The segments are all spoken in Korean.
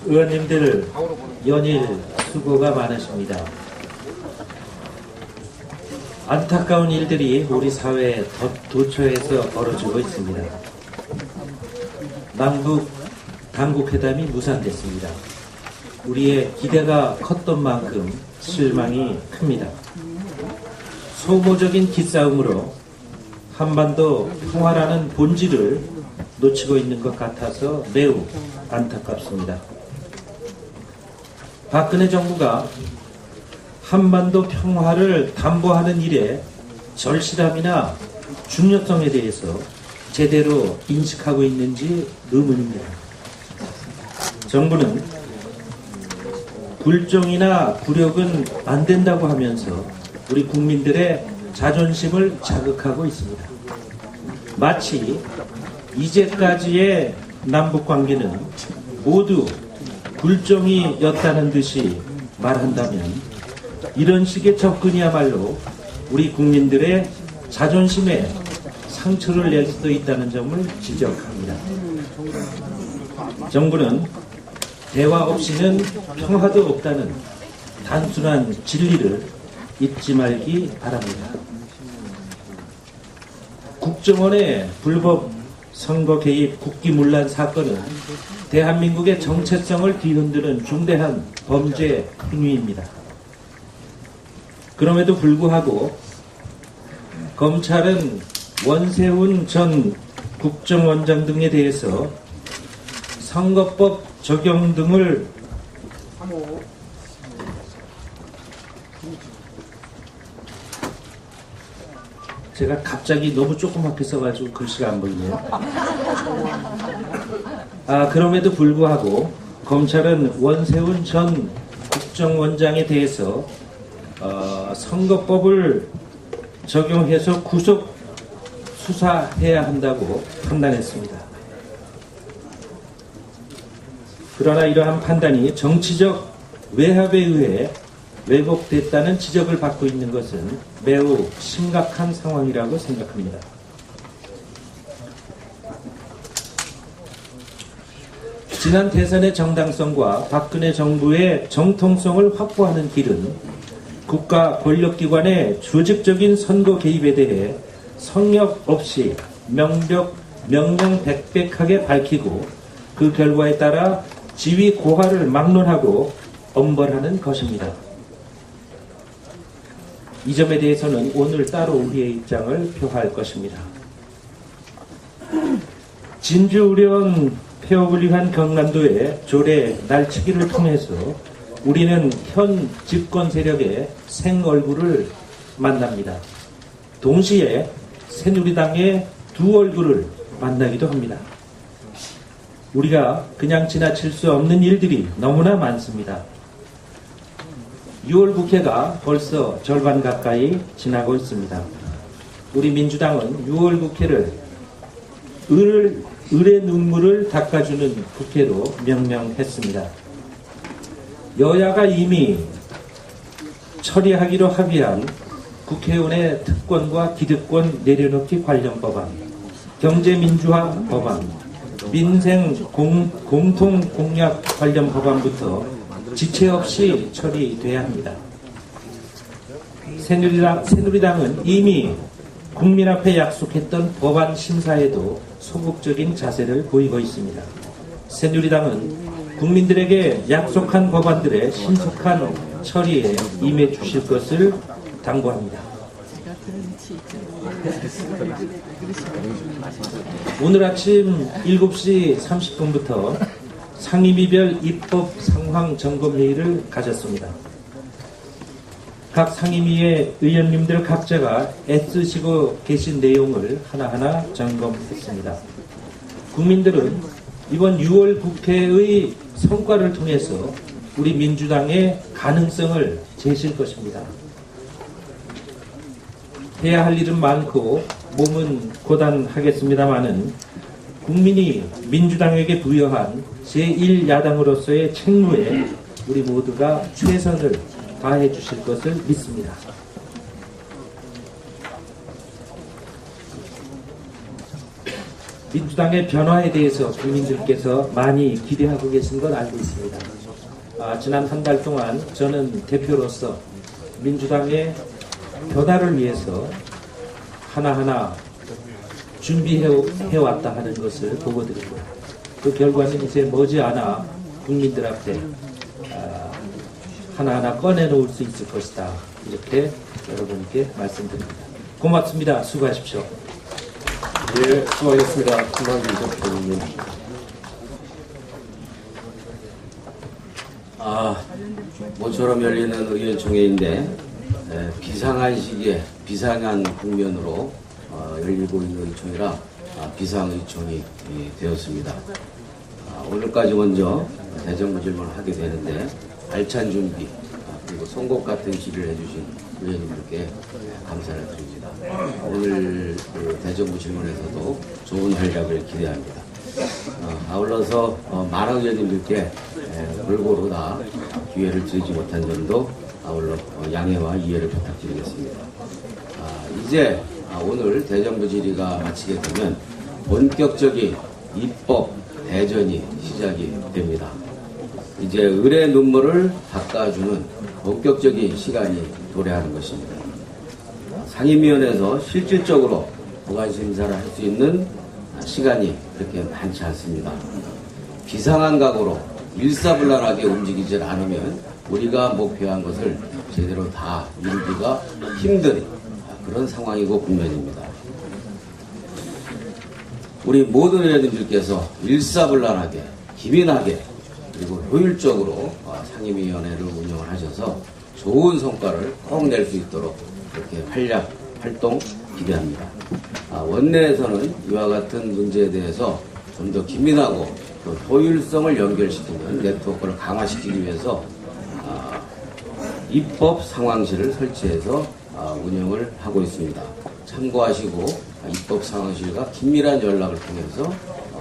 의원님들 연일 수고가 많으십니다. 안타까운 일들이 우리 사회에 도처에서 벌어지고 있습니다. 남북 당국회담이 무산됐습니다. 우리의 기대가 컸던 만큼 실망이 큽니다. 소모적인 기싸움으로 한반도 평화라는 본질을 놓치고 있는 것 같아서 매우 안타깝습니다. 박근혜 정부가 한반도 평화를 담보하는 일에 절실함이나 중요성에 대해서 제대로 인식하고 있는지 의문입니다. 정부는 굴종이나 굴욕은 안 된다고 하면서 우리 국민들의 자존심을 자극하고 있습니다. 마치 이제까지의 남북관계는 모두 굴종이었다는 듯이 말한다면 이런 식의 접근이야말로 우리 국민들의 자존심에 상처를 낼 수도 있다는 점을 지적합니다. 정부는 대화 없이는 평화도 없다는 단순한 진리를 잊지 말기 바랍니다. 국정원의 불법 선거 개입 국기문란 사건은 대한민국의 정체성을 뒤흔드는 중대한 범죄 행위입니다. 그럼에도 불구하고 검찰은 원세훈 전 국정원장 등에 대해서 선거법 적용 등을 제가 갑자기 너무 조그맣게 써가지고 글씨가 안 보이네요. 그럼에도 불구하고 검찰은 원세훈 전 국정원장에 대해서 선거법을 적용해서 구속 수사해야 한다고 판단했습니다. 그러나 이러한 판단이 정치적 외압에 의해 왜곡됐다는 지적을 받고 있는 것은 매우 심각한 상황이라고 생각합니다. 지난 대선의 정당성과 박근혜 정부의 정통성을 확보하는 길은 국가 권력기관의 조직적인 선거 개입에 대해 성역 없이 명명백백하게 밝히고 그 결과에 따라 지위 고하를 막론하고 엄벌하는 것입니다. 이 점에 대해서는 오늘 따로 우리의 입장을 표할 것입니다. 진주우려운 폐업을 위한 경남도의 조례 날치기를 통해서 우리는 현 집권 세력의 생얼굴을 만납니다. 동시에 새누리당의 두 얼굴을 만나기도 합니다. 우리가 그냥 지나칠 수 없는 일들이 너무나 많습니다. 6월 국회가 벌써 절반 가까이 지나고 있습니다. 우리 민주당은 6월 국회를 을의 눈물을 닦아주는 국회로 명명했습니다. 여야가 이미 처리하기로 합의한 국회의원의 특권과 기득권 내려놓기 관련 법안, 경제민주화 법안, 민생 공통공약 관련 법안부터 지체 없이 처리돼야 합니다. 새누리당은 이미 국민 앞에 약속했던 법안 심사에도 소극적인 자세를 보이고 있습니다. 새누리당은 국민들에게 약속한 법안들의 신속한 처리에 임해 주실 것을 당부합니다. 오늘 아침 7시 30분부터 상임위별 입법 상황 점검 회의를 가졌습니다. 각 상임위의 의원님들 각자가 애쓰시고 계신 내용을 하나하나 점검했습니다. 국민들은 이번 6월 국회의 성과를 통해서 우리 민주당의 가능성을 제시할 것입니다. 해야 할 일은 많고 몸은 고단하겠습니다마는 국민이 민주당에게 부여한 제1야당으로서의 책무에 우리 모두가 최선을 다해 주실 것을 믿습니다. 민주당의 변화에 대해서 국민들께서 많이 기대하고 계신 걸 알고 있습니다. 지난 한 달 동안 저는 대표로서 민주당의 변화를 위해서 하나하나 준비해왔다 하는 것을 보고드리고, 그 결과는 이제 머지않아 국민들 앞에 하나하나 꺼내놓을 수 있을 것이다, 이렇게 여러분께 말씀드립니다. 고맙습니다. 수고하십시오. 예, 수고하셨습니다. 김만기 대표님. 모처럼 열리는 의원총회인데 비상한 시기에 비상한 국면으로 열리고 있는 의총이라 비상의총이 되었습니다. 오늘까지 먼저 대정부 질문을 하게 되는데 알찬 준비 그리고 송곳 같은 질의를 해주신 의원님들께 감사를 드립니다. 오늘 대정부 질문에서도 좋은 활약을 기대합니다. 아울러서 많은 의원님들께 골고루 다 기회를 드리지 못한 점도 아울러 양해와 이해를 부탁드리겠습니다. 이제 오늘 대정부 질의가 마치게 되면 본격적인 입법 대전이 시작이 됩니다. 이제 을의 눈물을 닦아주는 본격적인 시간이 도래하는 것입니다. 상임위원회에서 실질적으로 보관 심사를 할 수 있는 시간이 그렇게 많지 않습니다. 비상한 각오로 일사불란하게 움직이질 않으면 우리가 목표한 것을 제대로 다 이루기가 힘든 그런 상황이고 국면입니다. 우리 모든 의원님들께서 일사불란하게, 기민하게, 그리고 효율적으로 상임위원회를 운영을 하셔서 좋은 성과를 꼭 낼 수 있도록 그렇게 활동 기대합니다. 원내에서는 이와 같은 문제에 대해서 좀 더 기민하고 또 효율성을 연결시키는 네트워크를 강화시키기 위해서 입법 상황실을 설치해서 운영을 하고 있습니다. 참고하시고 입법 상황실과 긴밀한 연락을 통해서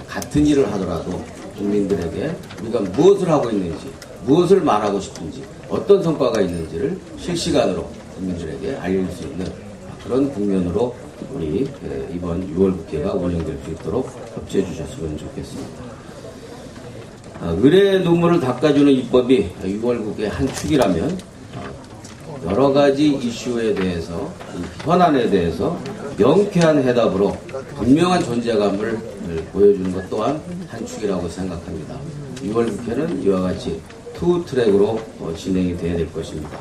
같은 일을 하더라도 국민들에게 우리가 무엇을 하고 있는지, 무엇을 말하고 싶은지, 어떤 성과가 있는지를 실시간으로 국민들에게 알릴 수 있는 그런 국면으로 우리 이번 6월 국회가 운영될 수 있도록 협조해 주셨으면 좋겠습니다. 을의 눈물을 닦아주는 입법이 6월 국회의 한 축이라면 여러 가지 이슈에 대해서, 현안에 대해서 명쾌한 해답으로 분명한 존재감을 보여주는 것 또한 한 축이라고 생각합니다. 6월 국회는 이와 같이 투 트랙으로 진행이 돼야 될 것입니다.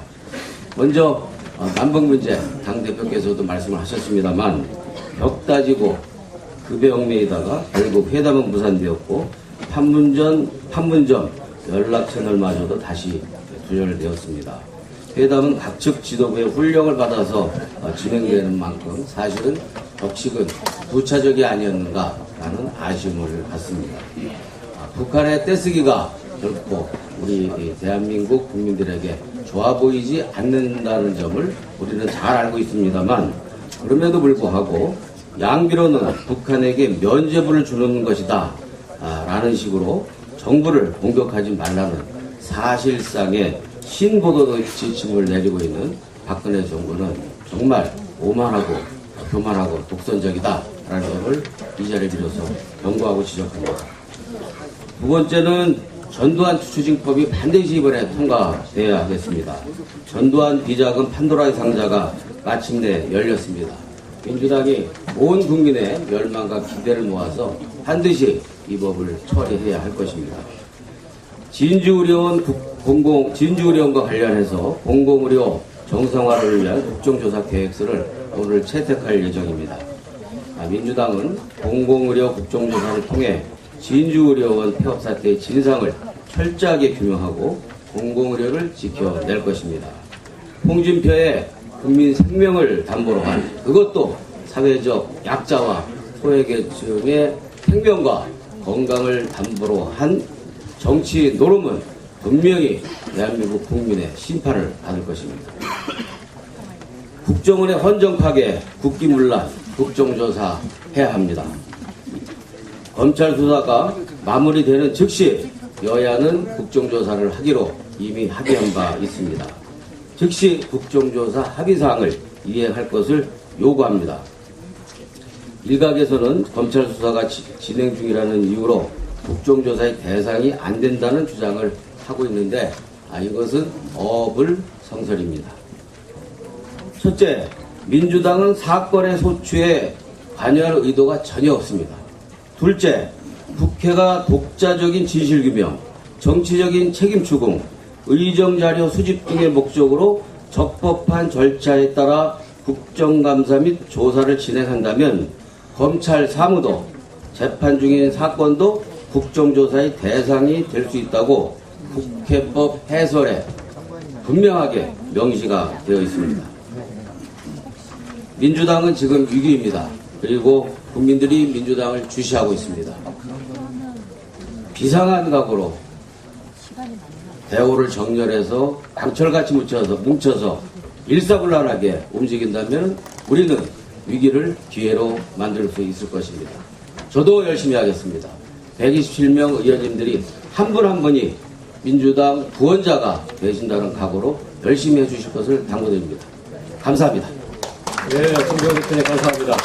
먼저 남북 문제, 당대표께서도 말씀을 하셨습니다만 벽 따지고 급의 얽매이다가 결국 회담은 무산되었고 판문점 연락 채널마저도 다시 분열되었습니다. 회담은 각측 지도부의 훈령을 받아서 진행되는 만큼 사실은 격식은 부차적이 아니었는가라는 아쉬움을 갖습니다. 북한의 떼쓰기가 결코 우리 대한민국 국민들에게 좋아 보이지 않는다는 점을 우리는 잘 알고 있습니다만, 그럼에도 불구하고 양비로는 북한에게 면죄부를 주는 것이다 라는 식으로 정부를 공격하지 말라는 사실상의 신보도 지침을 내리고 있는 박근혜 정부는 정말 오만하고 교만하고 독선적이다 라는 점을 이 자리에 빌어서 경고하고 지적합니다. 두 번째는 전두환 추징법이 반드시 이번에 통과돼야 하겠습니다. 전두환 비자금 판도라의 상자가 마침내 열렸습니다. 민주당이 온 국민의 열망과 기대를 모아서 반드시 이 법을 처리해야 할 것입니다. 진주의료원과 관련해서 공공의료 정상화를 위한 국정조사 계획서를 오늘 채택할 예정입니다. 민주당은 공공의료 국정조사를 통해 진주의료원 폐업 사태의 진상을 철저하게 규명하고 공공의료를 지켜낼 것입니다. 홍준표의 국민 생명을 담보로 한, 그것도 사회적 약자와 소외계층의 생명과 건강을 담보로 한 정치 노름은 분명히 대한민국 국민의 심판을 받을 것입니다. 국정원의 헌정 파괴, 국기문란, 국정조사 해야 합니다. 검찰 수사가 마무리되는 즉시 여야는 국정조사를 하기로 이미 합의한 바 있습니다. 즉시 국정조사 합의사항을 이행할 것을 요구합니다. 일각에서는 검찰 수사가 진행 중이라는 이유로 국정조사의 대상이 안 된다는 주장을 하고 있는데 이것은 어불성설입니다. 첫째, 민주당은 사건의 소추에 관여할 의도가 전혀 없습니다. 둘째, 국회가 독자적인 진실규명, 정치적인 책임 추궁, 의정자료 수집 등의 목적으로 적법한 절차에 따라 국정감사 및 조사를 진행한다면 검찰 사무도 재판 중인 사건도 국정조사의 대상이 될 수 있다고 국회법 해설에 분명하게 명시가 되어 있습니다. 민주당은 지금 위기입니다. 그리고 국민들이 민주당을 주시하고 있습니다. 비상한 각오로 대오를 정렬해서 강철같이 뭉쳐서 일사불란하게 움직인다면 우리는 위기를 기회로 만들 수 있을 것입니다. 저도 열심히 하겠습니다. 127명 의원님들이 한 분 한 분이 민주당 구원자가 되신다는 각오로 열심히 해주실 것을 당부드립니다. 감사합니다. 네, 김병호 대표님 감사합니다.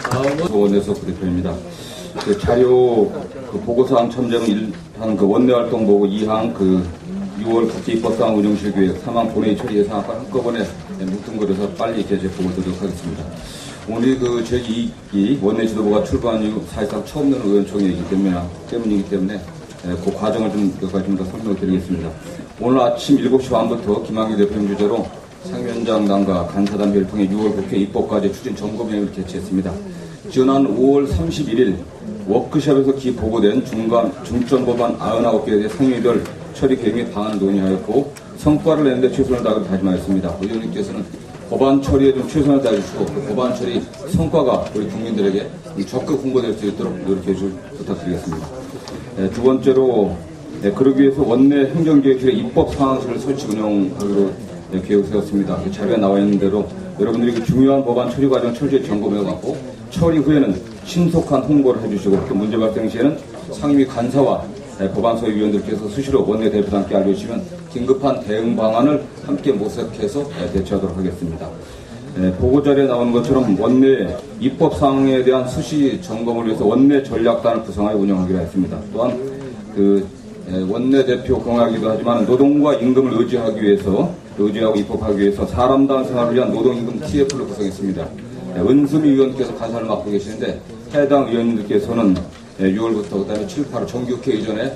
다음은 원내석 부대표입니다. 그 자료 보고사항 첨정을 1항 원내활동 보고 2항 6월 국제입법사항 운영실계획 3항 본회의 처리 예상안과 한꺼번에 뭉뚱그려서 빨리 제재 보고드리도록 하겠습니다. 오늘 제2기 원내 지도부가 출범한 이후 사실상 처음 되는 의원총회이기 때문에 그 과정을 몇 가지 좀 더 설명을 드리겠습니다. 오늘 아침 7시 반부터 김한길 대표님 주재로 상임위원장단과 간사단회를 통해 6월 국회 입법과제 추진 점검회의를 개최했습니다. 지난 5월 31일 워크숍에서 보고된 중점법안 99개에 대해 상임위별 처리 계획 및 방안을 논의하였고 성과를 내는데 최선을 다하기로 다짐하였습니다. 의원님께서는 법안 처리에 좀 최선을 다해주시고 그 법안 처리 성과가 우리 국민들에게 적극 홍보될 수 있도록 노력해 주시길 부탁드리겠습니다. 두 번째로 그러기 위해서 원내 행정기획실의 입법상황실을 설치 운영하기로 계획 세웠습니다. 그 자료에 나와 있는 대로 여러분들이 그 중요한 법안 처리 과정 철저히 점검해갖고 처리 후에는 신속한 홍보를 해주시고 그 문제 발생 시에는 상임위 간사와 법안소위 위원들께서 수시로 원내대표와 함께 알려주시면 긴급한 대응 방안을 함께 모색해서 대처하도록 하겠습니다. 보고자료에 나오는 것처럼 원내 입법사항에 대한 수시 점검을 위해서 원내 전략단을 구성하여 운영하기로 했습니다. 또한 원내대표 공약이기도 하지만 노동과 임금을 의지하고 입법하기 위해서 사람다운 생활을 위한 노동임금 TF를 구성했습니다. 은수미 의원께서 간사를 맡고 계시는데 해당 의원님들께서는 6월부터 그다음에 7, 8월 정기국회 이전에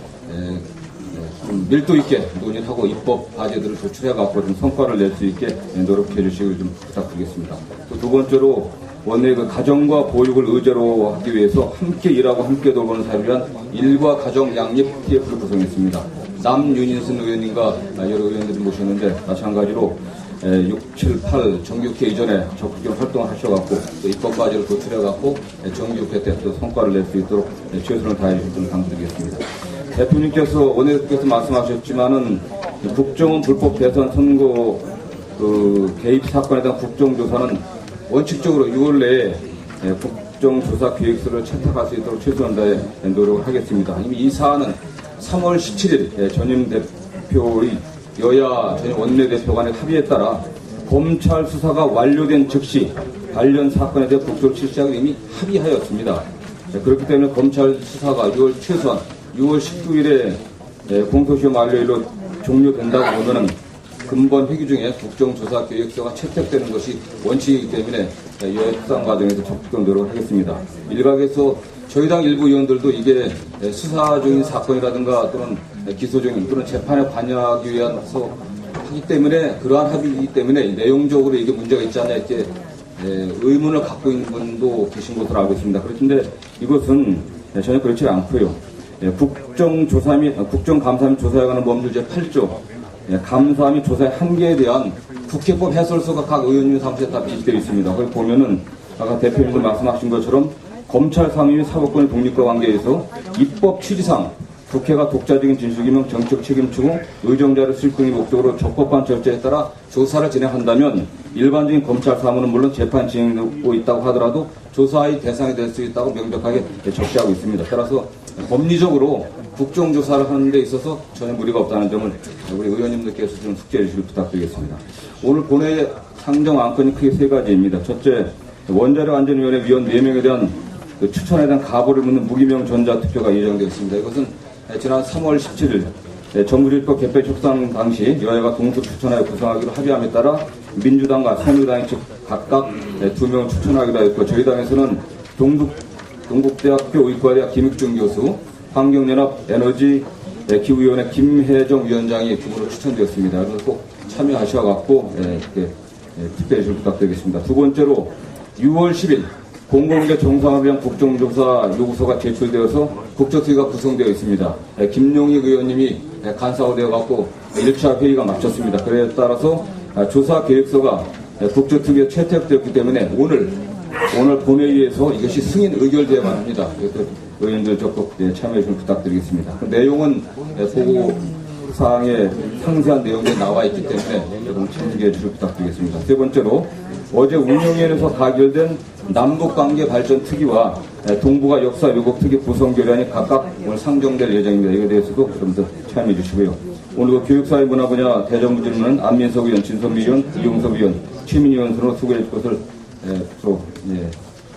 좀 밀도 있게 논의를 하고 입법 과제들을 도출해갖고 좀 성과를 낼 수 있게 노력해 주시길 좀 부탁드리겠습니다. 또 두 번째로 원내 가정과 보육을 의제로 하기 위해서 함께 일하고 함께 돌보는 사회를 위한 일과 가정 양립 TF를 구성했습니다. 남윤인순 의원님과 여러 의원들이 모셨는데 마찬가지로 6, 7, 8 정기국회 이전에 적극적으로 활동을 하셔갖고 또 입법 과제를 도출해갖고 정기국회 때 또 성과를 낼 수 있도록 최선을 다해 주시도록 강조드리겠습니다. 대표님께서 원내대표께서 말씀하셨지만은 국정원 불법 대선 선거 개입 사건에 대한 국정조사는 원칙적으로 6월 내에 국정조사 계획서를 채택할 수 있도록 최선을 다해 노력을 하겠습니다. 이미 이 사안은 3월 17일 전임 대표의 여야 전임 원내대표 간의 합의에 따라 검찰 수사가 완료된 즉시 관련 사건에 대해 국조를 실시하기 이미 합의하였습니다. 그렇기 때문에 검찰 수사가 최소한 6월 19일에 공소시효 만료일로 종료된다고 보면은 근본 회기 중에 국정조사 계획서가 채택되는 것이 원칙이기 때문에 협상 과정에서 적극적으로 노력하겠습니다. 일각에서 저희 당 일부 의원들도 이게 수사 중인 사건이라든가 또는 기소 중인 또는 재판에 관여하기 위해서 하기 때문에 그러한 합의이기 때문에 내용적으로 이게 문제가 있지 않냐 이렇게 의문을 갖고 있는 분도 계신 것으로 알고 있습니다. 그렇는데 이것은 전혀 그렇지 않고요. 국정조사 및 국정감사 및 조사에 관한 법률 제8조 감사 및 조사의 한계에 대한 국회법 해설서가 각 의원님 사무실에 다 비치되어 있습니다. 그걸 보면은 아까 대표님도 말씀하신 것처럼 검찰 상임위 사법권의 독립과 관계에서 입법 취지상 국회가 독자적인 진실규명, 정책 책임 추궁, 의정자료 수집 등의 목적으로 적법한 절차에 따라 조사를 진행한다면 일반적인 검찰 사무는 물론 재판 진행되고 있다고 하더라도 조사의 대상이 될 수 있다고 명백하게 적시하고 있습니다. 따라서 법리적으로 국정조사를 하는 데 있어서 전혀 무리가 없다는 점을 우리 의원님들께서 좀 숙지해 주시길 부탁드리겠습니다. 오늘 본회의 상정 안건이 크게 세 가지입니다. 첫째, 원자력 안전위원회 위원 4명에 대한 그 추천에 대한 가보를 묻는 무기명 전자투표가 예정되어 있습니다. 이것은 지난 3월 17일 정부조직법 개표 협상 당시 여야가 동수 추천하여 구성하기로 합의함에 따라 민주당과 새누리당이 즉 각각 2명을 추천하기로 하였고, 저희 당에서는 동국대학교 의과대학 김익중 교수, 환경연합 에너지 기후위원회 김혜정 위원장이 두분으로 추천되었습니다. 그래서 꼭 참여하셔갖고 투표해 주시길 부탁드리겠습니다. 두 번째로 6월 10일 공공기관 정상화를 위한 국정조사 요구서가 제출되어서 국조특위가 구성되어 있습니다. 김용익 의원님이 간사가 되어갖고 1차 회의가 마쳤습니다. 그에 따라서 조사 계획서가 국조특위에 채택되었기 때문에 오늘 본회의에서 이것이 승인 의결되어야만 합니다. 그래서 의원들 적극 참여해 주시면 부탁드리겠습니다. 그 내용은 보고사항에 상세한 내용이 나와 있기 때문에 여러분 참여해 주시길 부탁드리겠습니다. 세 번째로 어제 운영위원회에서 가결된 남북관계 발전 특위와 동북아 역사 왜곡 특위 구성 결의안이 각각 오늘 상정될 예정입니다. 이에 대해서도 여러분들 참여해 주시고요. 오늘 교육사회문화 분야 대정부 질문은 안민석 의원, 진선미 의원, 이용섭 의원, 최민희 의원 으로 수고해 줄 것을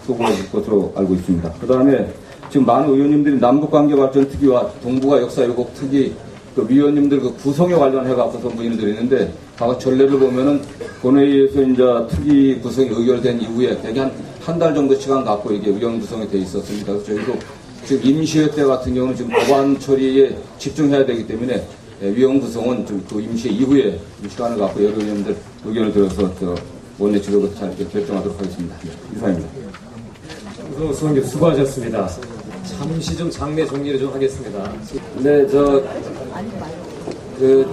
수고해 줄 것으로 알고 있습니다. 그 다음에 지금 많은 의원님들이 남북관계 발전 특위와 동북아 역사 왜곡 특위 그 위원님들 그 구성에 관련해 갖고서 문의를 드리는데, 과거 전례를 보면은 본회의에서 이제 특위 구성이 의결된 이후에 대개 한 달 정도 시간 갖고 이게 위원 구성이 돼 있었습니다. 그래서 저희도 지금 임시회 때 같은 경우는 지금 법안 처리에 집중해야 되기 때문에 위원 구성은 좀 그 임시 이후에 시간을 갖고 여러 의원님들 의견을 들어서 원내 지도부 잘 결정하도록 하겠습니다. 이상입니다. 수석님 수고하셨습니다. 잠시 좀 장례 정리를 좀 하겠습니다. 네,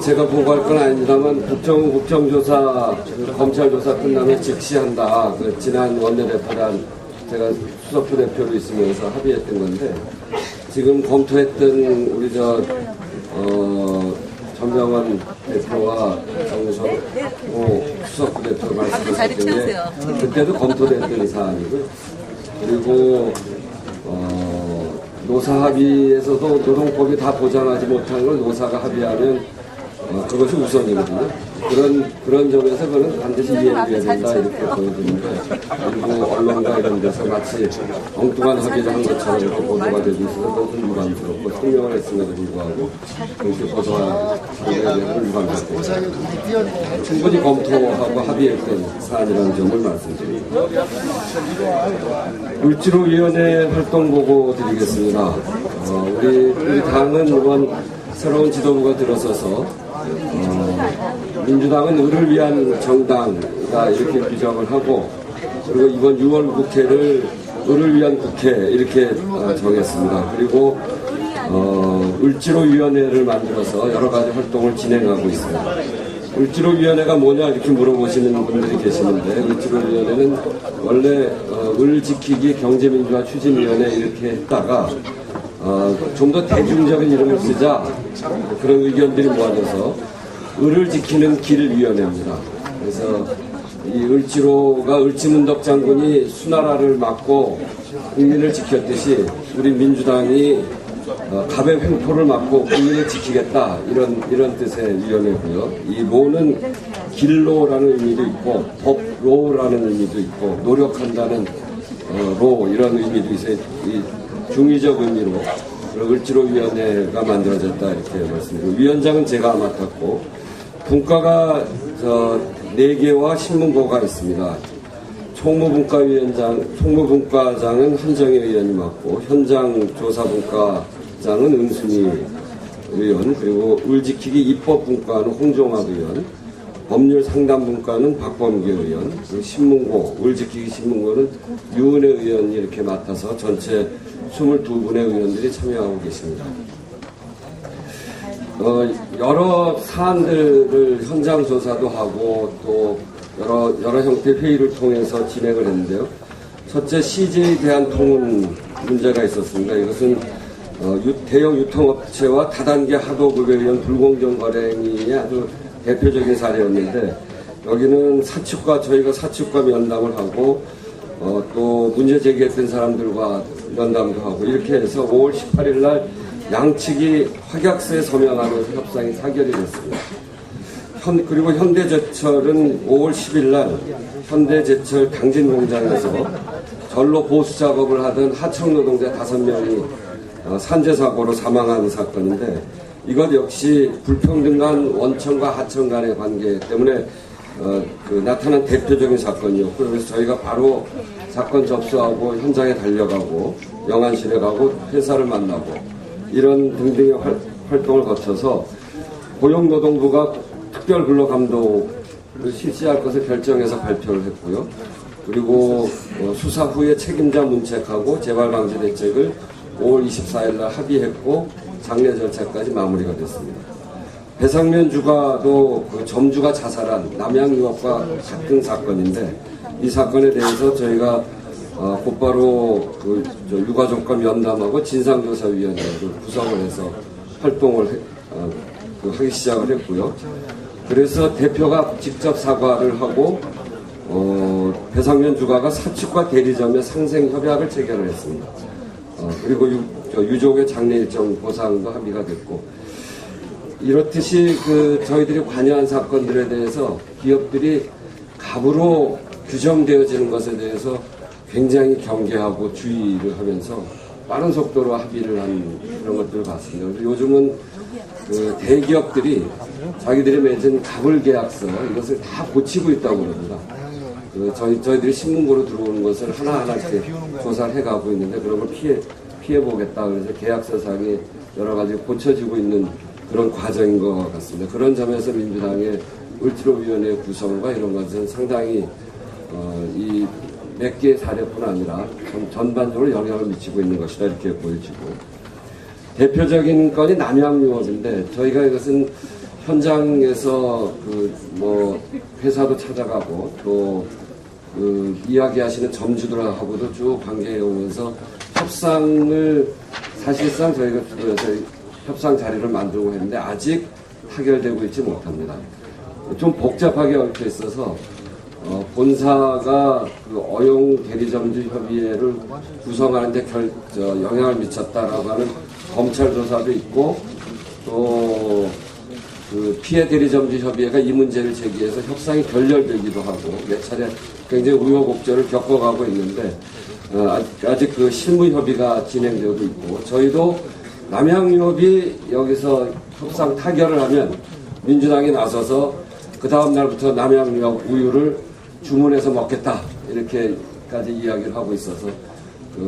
제가 보고할 건 아닙니다만 국정조사, 검찰 조사 끝나면 즉시 한다. 지난 원내대표랑 제가 수석부 대표로 있으면서 합의했던 건데, 지금 검토했던 우리 전명원 대표와 정성호 수석부 대표 말씀하셨던 게 그때도 검토됐던 사안이고요. 그리고 노사 합의에서도 노동법이 다 보장하지 못한 걸 노사가 합의하면 그것이 우선이거든요. 그런 점에서 그는 반드시 이해해야 된다 이렇게 보여주는데, 그리고 언론과 이런 데서 마치 엉뚱한 합의를 한 것처럼 이렇게 보도가 되고 있어서 너무 불만스럽고 성명을 했음에도 불구하고 그렇게 보도한 상대에 불만스럽고 충분히 검토하고 합의했던 사안이라는 점을 말씀드립니다. 을지로위원회 활동 보고 드리겠습니다. 우리 당은 이번 새로운 지도부가 들어서서 민주당은 을을 위한 정당이다 이렇게 규정을 하고, 그리고 이번 6월 국회를 을을 위한 국회 이렇게 정했습니다. 그리고 을지로위원회를 만들어서 여러 가지 활동을 진행하고 있습니다. 을지로위원회가 뭐냐 이렇게 물어보시는 분들이 계시는데, 을지로위원회는 원래 을 지키기 경제민주화 추진위원회 이렇게 했다가 좀 더 대중적인 이름을 쓰자 그런 의견들이 모아져서 을을 지키는 길위원회입니다. 그래서 이 을지로가 을지문덕 장군이 수나라를 막고 국민을 지켰듯이 우리 민주당이 갑의 횡포를 막고 국민을 지키겠다 이런 뜻의 위원회고요. 이 로는 길로라는 의미도 있고 법로라는 의미도 있고 노력한다는 로 이런 의미도 있어요. 이 중의적 의미로 을지로위원회가 만들어졌다 이렇게 말씀드리고, 위원장은 제가 맡았고 분과가 4개와 신문고가 있습니다. 총무분과장은 한정희 의원이 맡고, 현장조사분과장은 은순이 의원, 그리고 을지키기 입법분과는 홍종학 의원, 법률상담분과는 박범계 의원, 그리고 신문고, 을지키기 신문고는 유은혜 의원이 이렇게 맡아서 전체 22분의 의원들이 참여하고 계십니다. 여러 사안들을 현장 조사도 하고 또 여러 형태 회의를 통해서 진행을 했는데요. 첫째, CJ에 대한 통운 문제가 있었습니다. 이것은 대형 유통업체와 다단계 하도급에 의한 불공정 거래행위의 아주 대표적인 사례였는데, 여기는 저희가 사측과 면담을 하고 또 문제 제기했던 사람들과 면담도 하고 이렇게 해서 5월 18일 날 양측이 확약서에 서명하면서 협상이 타결이 됐습니다. 그리고 현대제철은 5월 10일 날 현대제철 당진공장에서 전로 보수 작업을 하던 하청 노동자 5명이 산재 사고로 사망한 사건인데, 이것 역시 불평등 간 원청과 하청 간의 관계 때문에 나타난 대표적인 사건이었고, 그래서 저희가 바로 사건 접수하고 현장에 달려가고 영안실에 가고 회사를 만나고 이런 등등의 활동을 거쳐서 고용노동부가 특별근로감독을 실시할 것을 결정해서 발표를 했고요. 그리고 수사 후에 책임자 문책하고 재발방지 대책을 5월 24일 날 합의했고 장례 절차까지 마무리가 됐습니다. 배상면 주가도 점주가 자살한 남양유업과 같은 사건인데, 이 사건에 대해서 저희가 곧바로 유가족과 면담하고 진상조사위원회를 구성을 해서 활동을 하기 시작을 했고요. 그래서 대표가 직접 사과를 하고 배상면 주가가 사측과 대리점의 상생 협약을 체결을 했습니다. 그리고 유족의 장례 일정 보상도 합의가 됐고, 이렇듯이 저희들이 관여한 사건들에 대해서 기업들이 갑으로 규정되어지는 것에 대해서 굉장히 경계하고 주의를 하면서 빠른 속도로 합의를 한 그런 것들을 봤습니다. 그래서 요즘은 대기업들이 자기들이 맺은 갑을 계약서 이것을 다 고치고 있다고 그럽니다. 저희들이 신문고로 들어오는 것을 하나하나 이렇게 조사를 해가고 있는데, 그런 걸 피해보겠다. 그래서 계약서상에 여러 가지 고쳐지고 있는 그런 과정인 것 같습니다. 그런 점에서 민주당의 을지로위원회 구성과 이런 것은 상당히 이 몇 개의 사례뿐 아니라 전반적으로 영향을 미치고 있는 것이다, 이렇게 보여지고, 대표적인 건이 남양유업인데, 저희가 이것은 현장에서 회사도 찾아가고 또 이야기하시는 점주들하고도 쭉 관계해 오면서 협상을 사실상 저희가 주도해서 협상 자리를 만들고 했는데 아직 타결되고 있지 못합니다. 좀 복잡하게 얽혀 있어서 본사가 어용 대리점주 협의회를 구성하는데 영향을 미쳤다라고 하는 검찰 조사도 있고, 또 피해 대리점주 협의회가 이 문제를 제기해서 협상이 결렬되기도 하고 몇 차례 굉장히 우여곡절을 겪어가고 있는데, 아직 실무 협의가 진행되고 있고, 저희도 남양유업이 여기서 협상 타결을 하면 민주당이 나서서 그 다음 날부터 남양유업 우유를 주문해서 먹겠다, 이렇게까지 이야기를 하고 있어서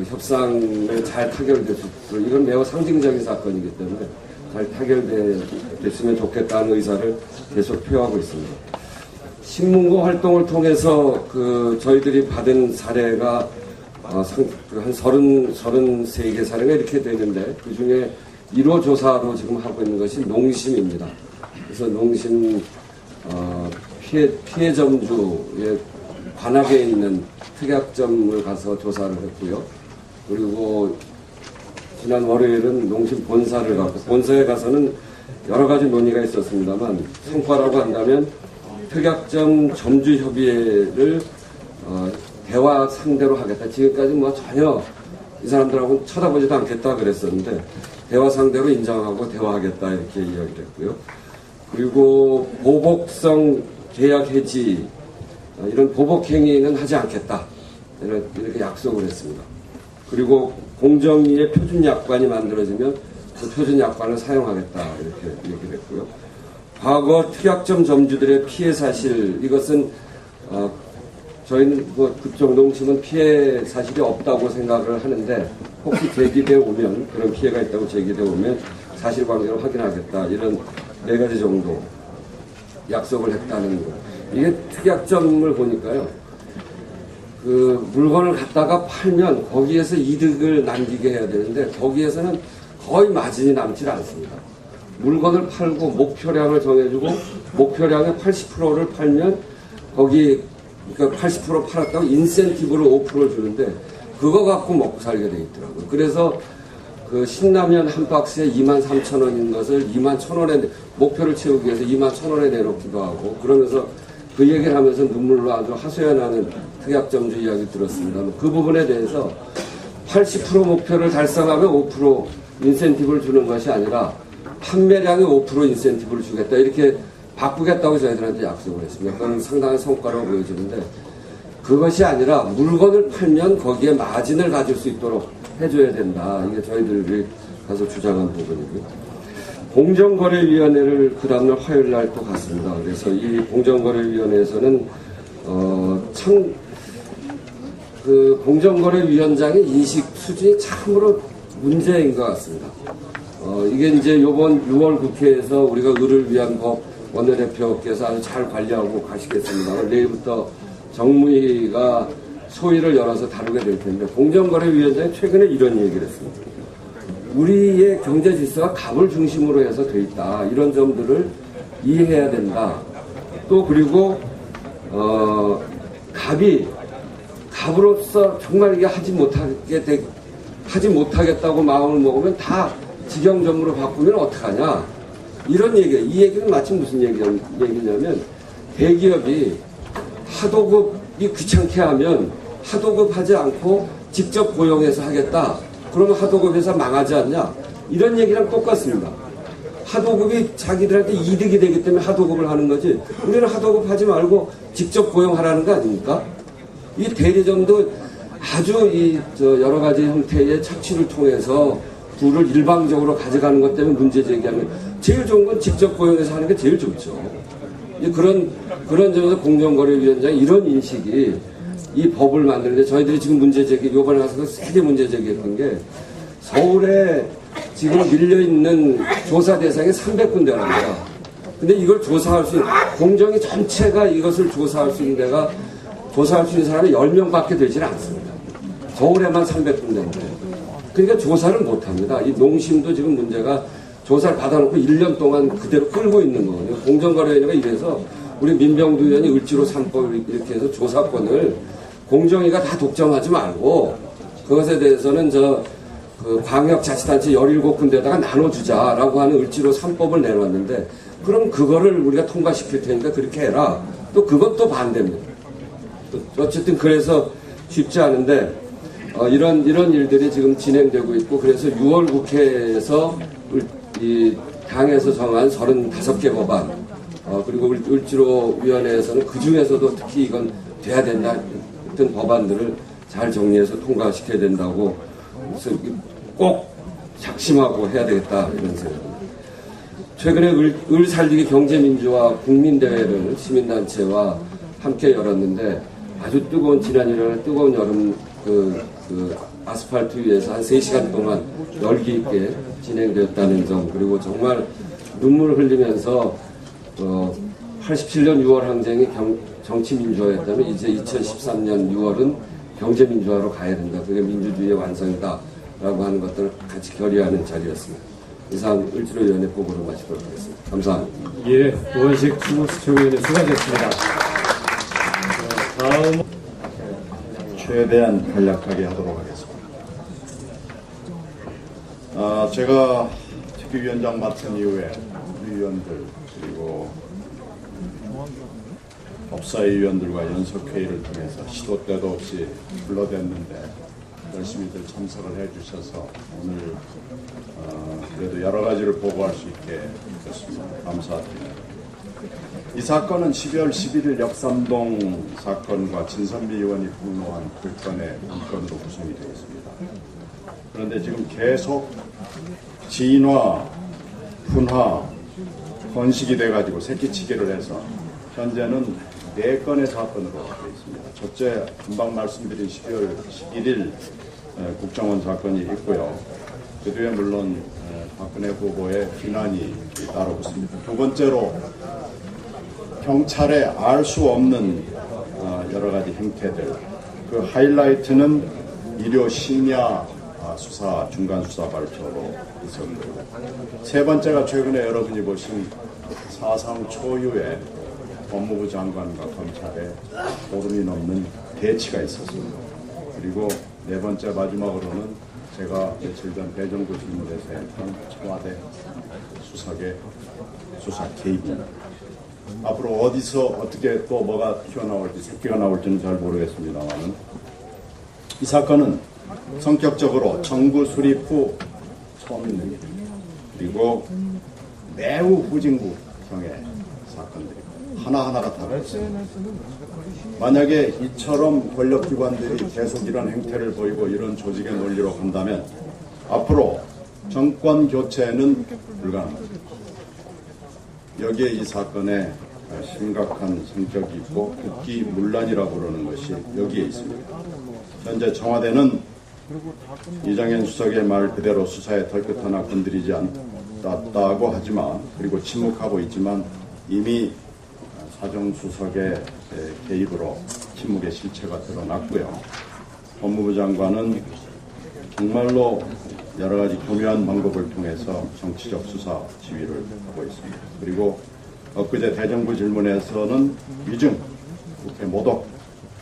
협상을 잘 타결될 수 있도록, 이건 매우 상징적인 사건이기 때문에 잘 타결됐으면 좋겠다는 의사를 계속 표하고 있습니다. 신문고 활동을 통해서 저희들이 받은 사례가 한 33개 사례가 이렇게 되는데, 그 중에 1호 조사로 지금 하고 있는 것이 농심입니다. 그래서 농심 피해 점주의 관악에 있는 특약점을 가서 조사를 했고요. 그리고 지난 월요일은 농심 본사를 가고, 본사에 가서는 여러 가지 논의가 있었습니다만 성과라고 한다면 특약점 점주협의회를 대화 상대로 하겠다. 지금까지 전혀 이 사람들하고는 쳐다보지도 않겠다 그랬었는데, 대화 상대로 인정하고 대화하겠다, 이렇게 이야기를 했고요. 그리고 보복성 계약 해지, 이런 보복 행위는 하지 않겠다, 이렇게 약속을 했습니다. 그리고 공정위의 표준 약관이 만들어지면 그 표준 약관을 사용하겠다, 이렇게 얘기를 했고요. 과거 특약점 점주들의 피해 사실, 이것은 저희는 그쪽 농심은 피해 사실이 없다고 생각을 하는데, 혹시 제기되어 오면, 그런 피해가 있다고 제기되어 오면 사실관계를 확인하겠다, 이런 4가지 정도 약속을 했다는 거. 이게 특약점을 보니까요, 물건을 갖다가 팔면 거기에서 이득을 남기게 해야 되는데, 거기에서는 거의 마진이 남질 않습니다. 물건을 팔고 목표량을 정해주고 목표량의 80%를 팔면 거기, 그러니까 80% 팔았다고 인센티브로 5%를 주는데, 그거 갖고 먹고 살게 돼 있더라고요. 그래서 신라면 한 박스에 23,000원인 것을 21,000원에, 목표를 채우기 위해서 21,000원에 내놓기도 하고, 그러면서 그 얘기를 하면서 눈물로 아주 하소연하는 특약점주 이야기 들었습니다. 그 부분에 대해서 80% 목표를 달성하면 5% 인센티브를 주는 것이 아니라 판매량의 5% 인센티브를 주겠다, 이렇게 바꾸겠다고 저희들한테 약속을 했습니다. 그건 상당한 성과라고 보여지는데 그것이 아니라 물건을 팔면 거기에 마진을 가질 수 있도록 해줘야 된다. 이게 저희들이 가서 주장한 부분이고요. 공정거래위원회를 그 다음날 화요일 날 또 갔습니다. 그래서 이 공정거래위원회에서는 그 공정거래위원장의 인식 수준이 참으로 문제인 것 같습니다. 이게 이제 요번 6월 국회에서 우리가 을을 위한 법 원내대표께서 아주 잘 관리하고 가시겠습니다. 내일부터 정무위가 소위를 열어서 다루게 될 텐데 공정거래위원장이 최근에 이런 얘기를 했습니다. 우리의 경제 질서가 갑을 중심으로 해서 돼 있다. 이런 점들을 이해해야 된다. 또 그리고 갑으로서 정말 이게 하지 못하겠다고 마음을 먹으면 다 직영점으로 바꾸면 어떡하냐. 이런 얘기예요. 이 얘기는 마침 무슨 얘기냐면 대기업이 하도급이 귀찮게 하면 하도급 하지 않고 직접 고용해서 하겠다. 그러면 하도급 회사 망하지 않냐? 이런 얘기랑 똑같습니다. 하도급이 자기들한테 이득이 되기 때문에 하도급을 하는 거지. 우리는 하도급 하지 말고 직접 고용하라는 거 아닙니까? 이 대리점도 아주 여러 가지 형태의 착취를 통해서 부를 일방적으로 가져가는 것 때문에 문제 제기하는 제일 좋은 건 직접 고용해서 하는 게 제일 좋죠. 그런 점에서 공정거래위원장이 이런 인식이 이 법을 만드는데 저희들이 지금 문제 제기, 요번에 가서 세게 문제 제기했던 게 서울에 지금 밀려있는 조사 대상이 300군데랍니다. 근데 이걸 조사할 수 있는, 공정위 전체가 이것을 조사할 수 있는 데가 조사할 수 있는 사람이 10명밖에 되지는 않습니다. 서울에만 300군데인데. 그러니까 조사를 못합니다. 이 농심도 지금 문제가 조사를 받아놓고 1년 동안 그대로 끌고 있는 거거든요. 공정거래위원회가 이래서 우리 민병두 의원이 을지로 3법 이렇게 해서 조사권을 공정위가 다 독점하지 말고 그것에 대해서는 그 광역자치단체 17군데다가 나눠주자라고 하는 을지로 3법을 내놨는데 그럼 그거를 우리가 통과시킬 테니까 그렇게 해라. 또 그것도 반대입니다. 어쨌든 그래서 쉽지 않은데 이런 일들이 지금 진행되고 있고 그래서 6월 국회에서 이 당에서 정한 35개 법안 그리고 을지로 위원회에서는 그 중에서도 특히 이건 돼야 된다 했던 법안들을 잘 정리해서 통과시켜야 된다고 그래서 꼭 작심하고 해야 되겠다 이런 생각입니다. 최근에 을 살리기 경제민주화 국민대회를 시민단체와 함께 열었는데 아주 지난 뜨거운 여름 그 아스팔트 위에서 한 3시간 동안 열기 있게 진행되었다는 점 그리고 정말 눈물을 흘리면서 87년 6월 항쟁이 정치민주화였다면 이제 2013년 6월은 경제민주화로 가야 된다. 그게 민주주의의 완성이다. 라고 하는 것들을 같이 결의하는 자리였습니다. 이상 을지로위원회 보고를 마치도록 하겠습니다. 감사합니다. 예, 우원식 수초위원회 수고하셨습니다. 다음 최대한 간략하게 하도록 하겠습니다. 제가 특위위원장 맡은 이후에 위원들 그리고 법사위 위원들과 연석회의를 통해서 시도 때도 없이 불러댔는데 열심히들 참석을 해주셔서 오늘 그래도 여러 가지를 보고할 수 있게 됐습니다. 감사드립니다. 이 사건은 12월 11일 역삼동 사건과 진선미 의원이 폭로한 그 건의 문건으로 구성이 되어 있습니다. 그런데 지금 계속 진화, 분화, 번식이 돼가지고 새끼치기를 해서 현재는 4건의 사건으로 되어 있습니다. 첫째, 금방 말씀드린 12월 11일 국정원 사건이 있고요. 그 뒤에 물론 박근혜 후보의 비난이 따라붙습니다. 두 번째로 경찰에 알 수 없는 여러 가지 행태들, 그 하이라이트는 일요 심야 수사 중간 수사 발표로 있었고요. 세 번째가 최근에 여러분이 보신 4.3 초유의 법무부 장관과 검찰의 보름이 넘는 대치가 있었습니다. 그리고 네 번째 마지막으로는 제가 며칠 전 대정부 질문에서 했던 청와대 수석의 수사 개입입니다. 앞으로 어디서 어떻게 또 뭐가 튀어나올지 새끼가 나올지는 잘 모르겠습니다만 이 사건은 성격적으로 정부 수립 후 처음 있는 일입니다. 그리고 매우 후진국형의 사건들이 하나하나가 다 그렇습니다. 만약에 이처럼 권력기관들이 계속 이런 행태를 보이고 이런 조직의 논리로 간다면 앞으로 정권 교체는 불가능합니다. 여기에 이 사건에 심각한 성격이 있고 국기문란이라고 부르는 것이 여기에 있습니다. 현재 청와대는 이정현 수석의 말 그대로 수사에 덜끝 하나 건드리지 않았다고 하지만, 그리고 침묵하고 있지만 이미 사정수석의 개입으로 침묵의 실체가 드러났고요. 법무부 장관은 정말로 여러 가지 교묘한 방법을 통해서 정치적 수사 지휘를 하고 있습니다. 그리고 엊그제 대정부 질문에서는 위증, 국회 모독,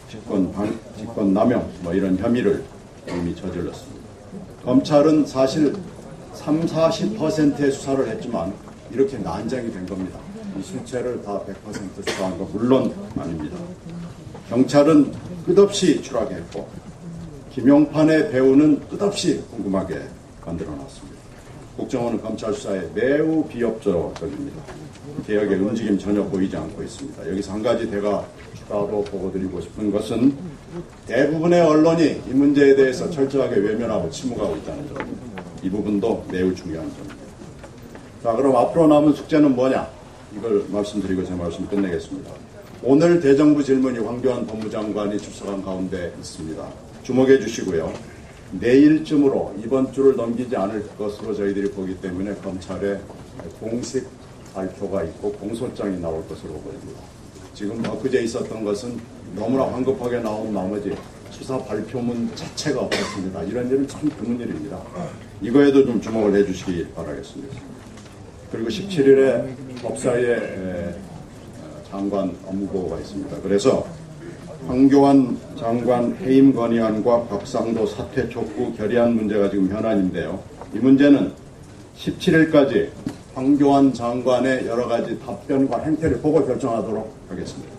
직권 남용 이런 혐의를 이미 저질렀습니다. 검찰은 사실 30-40%의 수사를 했지만 이렇게 난장이 된 겁니다. 이 실체를 다 100% 수사한 건 물론 아닙니다. 경찰은 끝없이 추락했고 김용판의 배우는 끝없이 궁금하게 만들어놨습니다. 국정원은 검찰 수사에 매우 비협조적입니다. 개혁의 움직임 전혀 보이지 않고 있습니다. 여기서 한 가지 제가 추가로 보고드리고 싶은 것은 대부분의 언론이 이 문제에 대해서 철저하게 외면하고 침묵하고 있다는 점입니다. 이 부분도 매우 중요한 점입니다. 자, 그럼 앞으로 남은 숙제는 뭐냐? 이걸 말씀드리고 제 말씀 끝내겠습니다. 오늘 대정부 질문이 황교안 법무장관이 출석한 가운데 있습니다. 주목해 주시고요. 내일쯤으로 이번 주를 넘기지 않을 것으로 저희들이 보기 때문에 검찰의 공식 발표가 있고 공소장이 나올 것으로 보입니다. 지금 엊그제 있었던 것은 너무나 황급하게 나온 나머지 수사 발표문 자체가 없었습니다. 이런 일은 참 드문 일입니다. 이거에도 좀 주목을 해주시기 바라겠습니다. 그리고 17일에 법사위에 장관 업무보고가 있습니다. 그래서 황교안 장관 해임 건의안과 곽상도 사퇴 촉구 결의안 문제가 지금 현안인데요. 이 문제는 17일까지 황교안 장관의 여러 가지 답변과 행태를 보고 결정하도록 하겠습니다.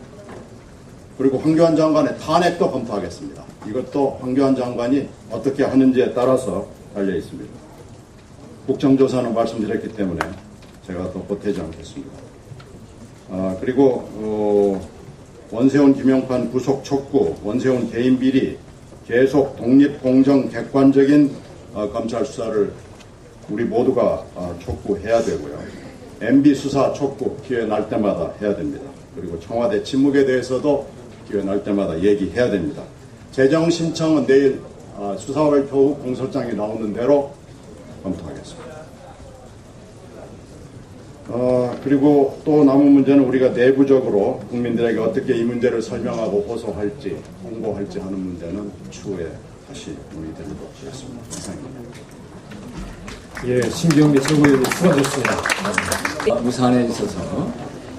그리고 황교안 장관의 탄핵도 검토하겠습니다. 이것도 황교안 장관이 어떻게 하는지에 따라서 달려 있습니다. 국정조사는 말씀드렸기 때문에 제가 더 보태지 않겠습니다. 그리고 원세훈 김용판 구속 촉구, 원세훈 개인 비리, 계속 독립, 공정, 객관적인 검찰 수사를 우리 모두가 촉구해야 되고요. MB 수사 촉구 기회 날 때마다 해야 됩니다. 그리고 청와대 침묵에 대해서도 기회 날 때마다 얘기해야 됩니다. 재정 신청은 내일 수사 발표 후 공소장이 나오는 대로 검토하겠습니다. 그리고 또 남은 문제는 우리가 내부적으로 국민들에게 어떻게 이 문제를 설명하고 호소할지, 홍보할지 하는 문제는 추후에 다시 논의되도록 하겠습니다. 이상입니다. 예, 신경미 최고위원님 수고하셨습니다. 우산에 있어서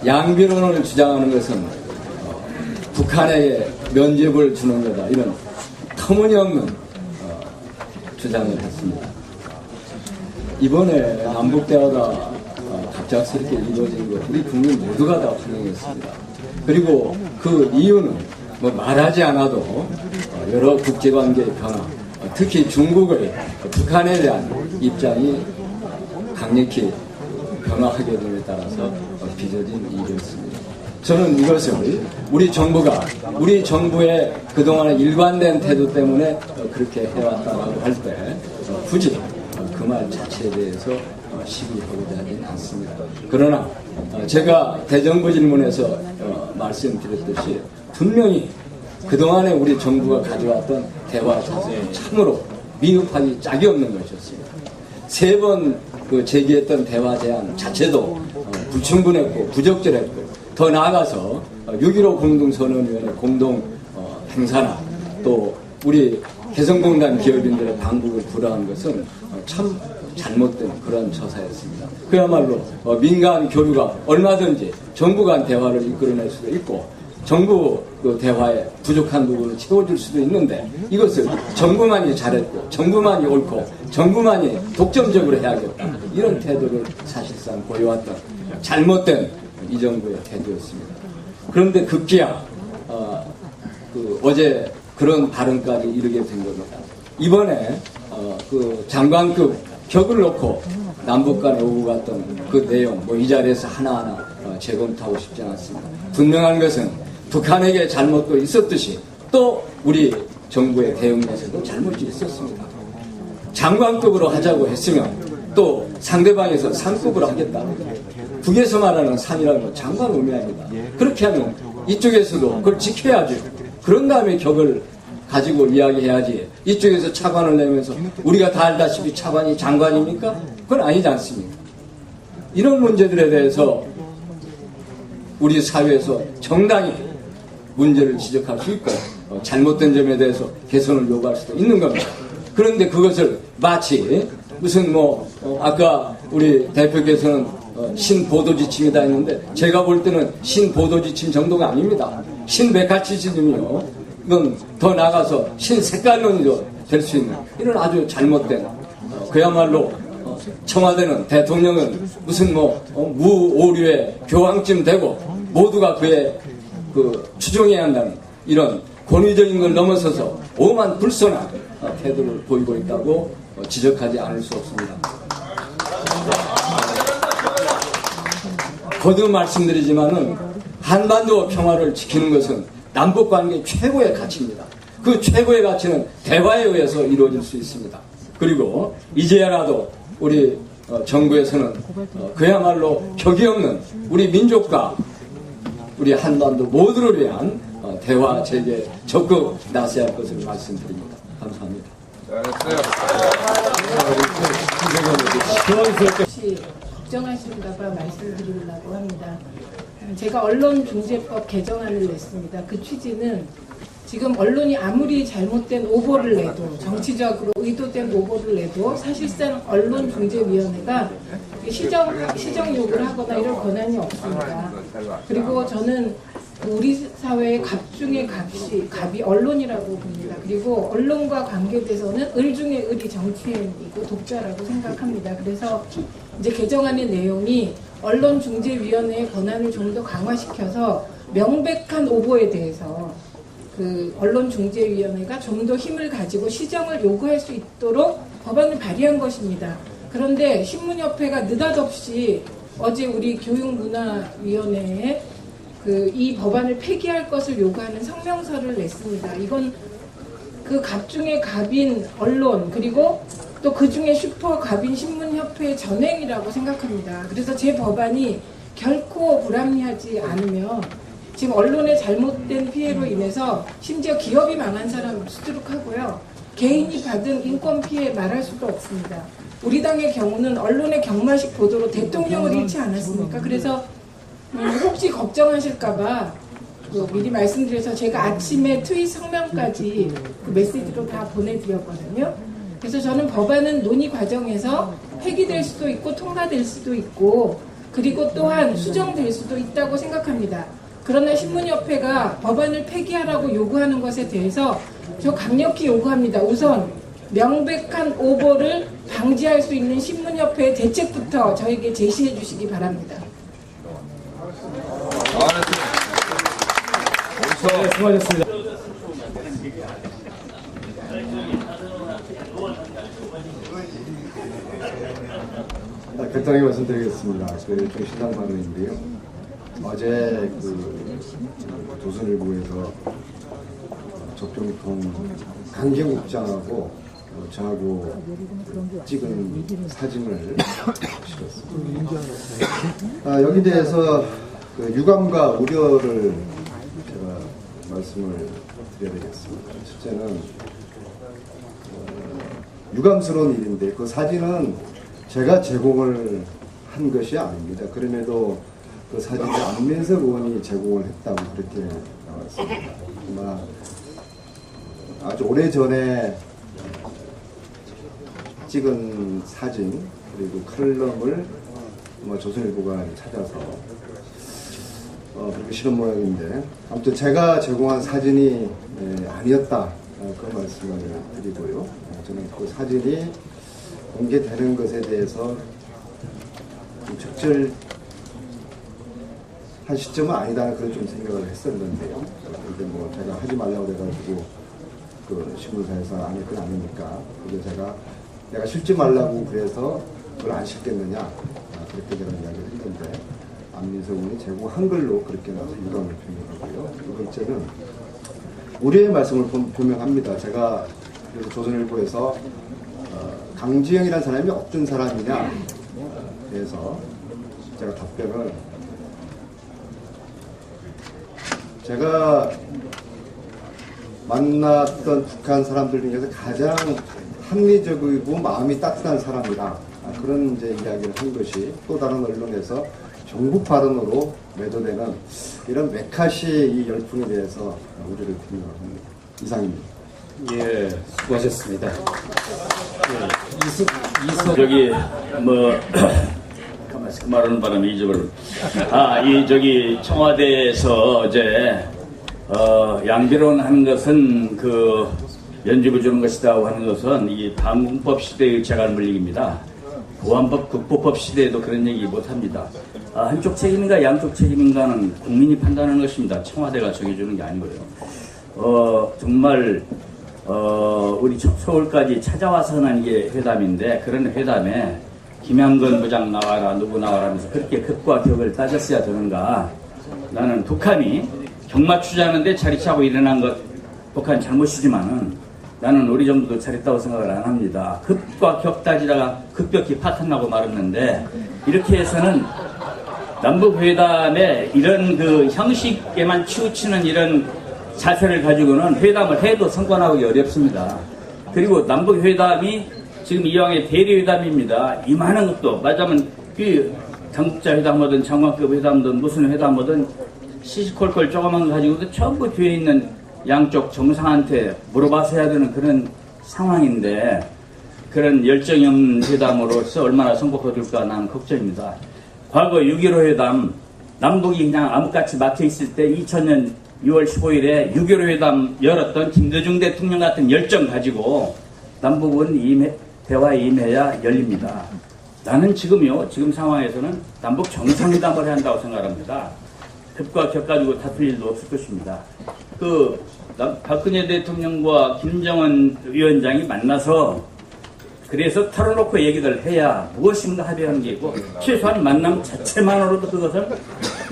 양변론을 주장하는 것은 북한에게 면죄부를 주는 거다, 이런 터무니없는 주장을 했습니다. 이번에 남북대화가 갑작스럽게 이루어진 것 우리 국민 모두가 다 환영했습니다. 그리고 그 이유는 뭐 말하지 않아도 여러 국제관계의 변화, 특히 중국의 북한에 대한 입장이 강력히 변화하게 됨에 따라서 빚어진 일이었습니다. 저는 이것을 우리 정부의 그동안의 일관된 태도 때문에 그렇게 해왔다라고 할 때 굳이 그 말 자체에 대해서 시비하고자 하진 않습니다. 그러나 제가 대정부 질문에서 말씀드렸듯이 분명히 그동안에 우리 정부가 가져왔던 대화 자세는 참으로 미흡하기 짝이 없는 것이었습니다. 3번 제기했던 대화 제안 자체도 불충분했고 부적절했고, 더 나아가서 6.15 공동선언위원회 공동 행사나 또 우리 개성공단 기업인들의 방북을 불허한 것은 참 잘못된 그런 처사였습니다. 그야말로 민간 교류가 얼마든지 정부 간 대화를 이끌어낼 수도 있고 정부 대화에 부족한 부분을 채워줄 수도 있는데, 이것을 정부만이 잘했고 정부만이 옳고 정부만이 독점적으로 해야겠다, 이런 태도를 사실상 보여왔던 잘못된 이 정부의 태도였습니다. 그런데 급기야 어제 그런 발언까지 이르게 된 겁니다. 이번에 장관급 격을 놓고 남북 간에 오고 갔던 그 내용 뭐 이 자리에서 하나하나 재검토하고 싶지 않습니다. 분명한 것은 북한에게 잘못도 있었듯이 또 우리 정부의 대응에서도 잘못이 있었습니다. 장관급으로 하자고 했으면 또 상대방에서 상급으로 하겠다. 북에서 말하는 상이라는 건 장관 의미합니다. 그렇게 하면 이쪽에서도 그걸 지켜야죠. 그런 다음에 격을 가지고 이야기해야지. 이쪽에서 차관을 내면서 우리가 다 알다시피 차관이 장관입니까? 그건 아니지 않습니까? 이런 문제들에 대해서 우리 사회에서 정당히 문제를 지적할 수 있고 잘못된 점에 대해서 개선을 요구할 수도 있는 겁니다. 그런데 그것을 마치 무슨 아까 우리 대표께서는 신보도지침이다 했는데 제가 볼 때는 신보도지침 정도가 아닙니다. 신백화지침이요. 이건 더 나가서 신색깔론이도 될 수 있는 이런 아주 잘못된 그야말로 청와대는 대통령은 무슨 무오류의 교황쯤 되고 모두가 그의 추종해야 한다는 이런 권위적인 걸 넘어서서 오만 불손한 태도를 보이고 있다고 지적하지 않을 수 없습니다. 거듭 말씀드리지만은 한반도 평화를 지키는 것은 남북관계 최고의 가치입니다. 그 최고의 가치는 대화에 의해서 이루어질 수 있습니다. 그리고 이제야라도 우리 정부에서는 그야말로 격이 없는 우리 민족과 우리 한반도 모두를 위한 대화 재개에 적극 나서야 할 것을 말씀드립니다. 감사합니다. 혹시 걱정하시는가 봐 말씀드리려고 합니다. 제가 언론중재법 개정안을 냈습니다. 그 취지는 지금 언론이 아무리 잘못된 오보를 내도 정치적으로 의도된 오보를 내도 사실상 언론중재위원회가 시정 요구를 하거나 이럴 권한이 없습니다. 그리고 저는 우리 사회의 갑 중의 갑이 언론이라고 봅니다. 그리고 언론과 관계돼서는 을 중의 을이 정치인이고 독자라고 생각합니다. 그래서 이제 개정안의 내용이 언론중재위원회의 권한을 좀 더 강화시켜서 명백한 오보에 대해서 언론중재위원회가 좀 더 힘을 가지고 시정을 요구할 수 있도록 법안을 발의한 것입니다. 그런데 신문협회가 느닷없이 어제 우리 교육문화위원회에 이 법안을 폐기할 것을 요구하는 성명서를 냈습니다. 이건 그 갑 중에 갑인 언론 그리고 또 그 중에 슈퍼 갑인 신문협회의 전횡이라고 생각합니다. 그래서 제 법안이 결코 불합리하지 않으며 지금 언론의 잘못된 피해로 인해서 심지어 기업이 망한 사람 수두룩하고요. 개인이 받은 인권 피해 말할 수도 없습니다. 우리 당의 경우는 언론의 경마식 보도로 대통령을 잃지 않았습니까? 그래서 혹시 걱정하실까봐 미리 말씀드려서 제가 아침에 트윗 성명까지 메시지로 다 보내드렸거든요. 그래서 저는 법안은 논의 과정에서 폐기될 수도 있고 통과될 수도 있고 그리고 또한 수정될 수도 있다고 생각합니다. 그러나 신문협회가 법안을 폐기하라고 요구하는 것에 대해서 저 강력히 요구합니다. 우선 명백한 오보를 방지할 수 있는 신문협회의 대책부터 저에게 제시해 주시기 바랍니다. 네, 수고하셨습니다. 간단하게 말씀드리겠습니다. 좀 신상 발언인데요. 어제 조선일보에서 적정통 강경국장하고 저하고 찍은 사진을 실었습니다. 여기 대해서 유감과 우려를 제가 말씀을 드려야 되겠습니다. 첫째는 유감스러운 일인데 그 사진은 제가 제공을 한 것이 아닙니다. 그럼에도 그 사진을 안민석 의원이 제공을 했다고 그렇게 나왔습니다. 아마 아주 오래전에 찍은 사진 그리고 칼럼을 조선일보가 찾아서 그렇게 실은 모양인데 아무튼 제가 제공한 사진이 아니었다 그 말씀을 드리고요. 저는 그 사진이 공개되는 것에 대해서 적절한 시점은 아니다 그런 좀 생각을 했었는데요. 근데 제가 하지 말라고 해가지고 그 신문사에서 안 했건 아니니까 그래서 내가 실지 말라고 그래서 그걸 안 시켰느냐 그렇게 저는 이야기를 했는데 안민석 의원이 제공한 걸로 그렇게 나서 유감을 표명하고요. 두 번째는 우리의 말씀을 표명합니다. 제가 그래서 조선일보에서 강지영이라는 사람이 어떤 사람이냐 그래서 제가 답변을 제가 만났던 북한 사람들 중에서 가장 합리적이고 마음이 따뜻한 사람이다. 그런 이제 이야기를 한 것이 또 다른 언론에서 정북 발언으로 매도되는 이런 메카시의 이 열풍에 대해서 우려를 표명합니다. 이상입니다. 예, 수고하셨습니다. 저기 그 말하는 바람에 잊어버려. 이 청와대에서 어제 양비론 하는 것은 그 연집을 주는 것이다고 하는 것은 이 반공법 시대의 재갈 물리기입니다. 보안법, 국보법 시대에도 그런 얘기 못합니다. 한쪽 책임인가 양쪽 책임인가는 국민이 판단하는 것입니다. 청와대가 정해주는 게 아니고요. 정말 우리 서울까지 찾아와서 하는 게 회담인데 그런 회담에 김양건 부장 나와라 누구 나와라 하면서 그렇게 극과 격을 따졌어야 되는가. 나는 북한이 경마추자하는데 차리차고 일어난 것 북한 잘못이지만은 나는 우리 정부도 잘했다고 생각을 안 합니다. 극과 격 따지다가 급격히 파탄나고 말았는데 이렇게 해서는 남북회담에 이런 그 형식에만 치우치는 이런 자세를 가지고는 회담을 해도 성과 나오기 어렵습니다. 그리고 남북회담이 지금 이왕의 대리회담입니다. 이만한 것도 맞으면 그 당국자 회담이든 장관급 회담이든 무슨 회담이든 시시콜콜 조그만 거 가지고도 전부 뒤에 있는 양쪽 정상한테 물어봐서 해야 되는 그런 상황인데 그런 열정이 없는 회담으로서 얼마나 성과 거둘까 나는 걱정입니다. 과거 6.15 회담 남북이 그냥 암흑같이 막혀있을 때 2000년 6월 15일에 6.15 회담 열었던 김대중 대통령 같은 열정 가지고 남북은 대화에 임해야 열립니다. 나는 지금 상황에서는 남북 정상회담을 해야 한다고 생각합니다. 급과 격 가지고 다툴 일도 없을 것입니다. 박근혜 대통령과 김정은 위원장이 만나서 그래서 털어놓고 얘기를 해야 무엇인가 합의하는 게 있고 최소한 만남 자체만으로도 그것은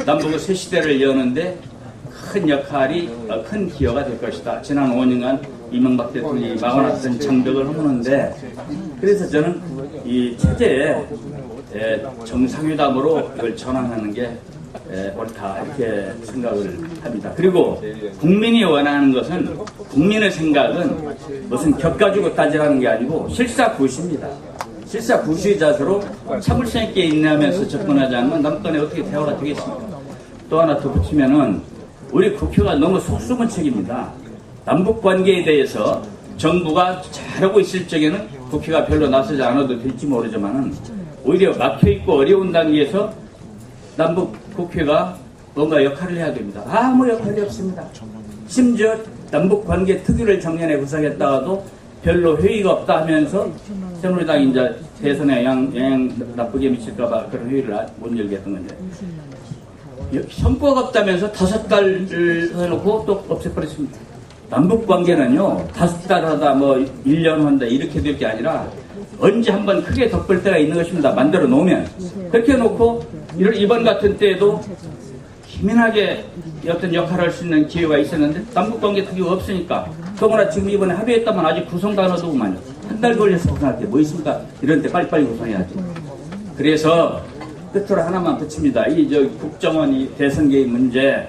남북의 새 시대를 여는데 큰 역할이 큰 기여가 될 것이다. 지난 5년간 이명박 대통령이 막아놨던 장벽을 허무는데 그래서 저는 이 체제에 정상회담으로 이걸 전환하는 게 옳다 이렇게 생각을 합니다. 그리고 국민이 원하는 것은 국민의 생각은 무슨 격 가지고 따지라는 게 아니고 실사구시입니다. 실사구시의 자세로 참을성 있게 인내하면서 접근하지 않으면 남북간에 어떻게 대화가 되겠습니까? 또 하나 덧붙이면은 우리 국회가 너무 속수무책입니다. 남북관계에 대해서 정부가 잘하고 있을 적에는 국회가 별로 나서지 않아도 될지 모르지만은 오히려 막혀있고 어려운 단계에서 남북 국회가 뭔가 역할을 해야 됩니다. 아무 역할이 없습니다. 심지어 남북관계 특위를 작년에 구성했다가도 별로 회의가 없다 하면서 새누리당이 이제 대선에 영향 나쁘게 미칠까봐 그런 회의를 못 열게 했던 건데 성과가 없다면서 5달을 해놓고 또 없애버렸습니다. 남북관계는요 5달 하다 뭐 1년 한다 이렇게 될 게 아니라 언제 한번 크게 덮을 때가 있는 것입니다. 만들어 놓으면 그렇게 해놓고 이번 같은 때에도 기민하게 어떤 역할을 할 수 있는 기회가 있었는데 남북관계 특위가 없으니까 더구나 지금 이번에 합의했다면 아직 구성도 안 하더구만요. 한 달 걸려서 구성할 게 뭐 있습니까? 이런 때 빨리빨리 구성해야지. 그래서 끝으로 하나만 붙입니다. 국정원 대선 개입 문제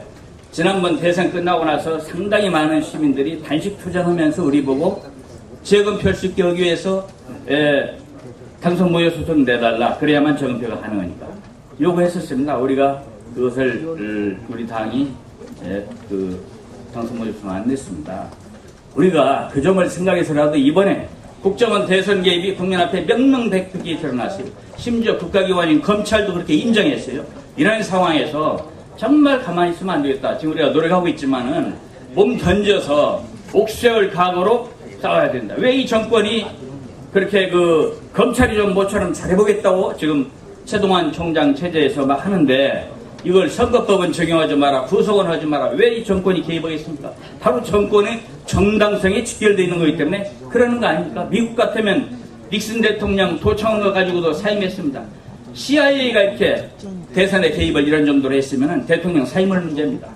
지난번 대선 끝나고 나서 상당히 많은 시민들이 단식 투쟁하면서 우리 보고 재검표를 쉽게 하기 위해서 당선 무효 수준 내달라 그래야만 재검표가 가능하니까 요구했었습니다. 우리가 그것을 우리 당이 당선 무효 수준 안 냈습니다. 우리가 그 점을 생각해서라도 이번에 국정원 대선 개입이 국민 앞에 명명백백히 드러났어요. 심지어 국가기관인 검찰도 그렇게 인정했어요. 이런 상황에서 정말 가만히 있으면 안 되겠다. 지금 우리가 노력하고 있지만은 몸 던져서 옥세울 각오로 싸워야 된다. 왜 이 정권이 그렇게 검찰이 좀 모처럼 잘해보겠다고 지금 최동환 총장 체제에서 막 하는데 이걸 선거법은 적용하지 마라, 구속은 하지 마라. 왜 이 정권이 개입하겠습니까? 바로 정권의 정당성이 직결되어 있는 거기 때문에 그러는 거 아닙니까? 미국 같으면 닉슨 대통령 도청한 거 가지고도 사임했습니다. CIA가 이렇게 대선에 개입을 이런 정도로 했으면 대통령 사임을 문제입니다.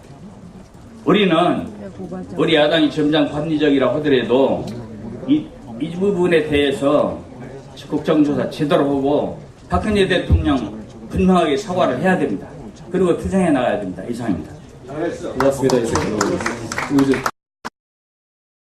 우리 야당이 점장 합리적이라고 하더라도 이 부분에 대해서 국정조사 제대로 하고 박근혜 대통령 분명하게 사과를 해야 됩니다. 그리고 투쟁해 나가야 됩니다. 이상입니다. 고맙습니다. 이승철 의원.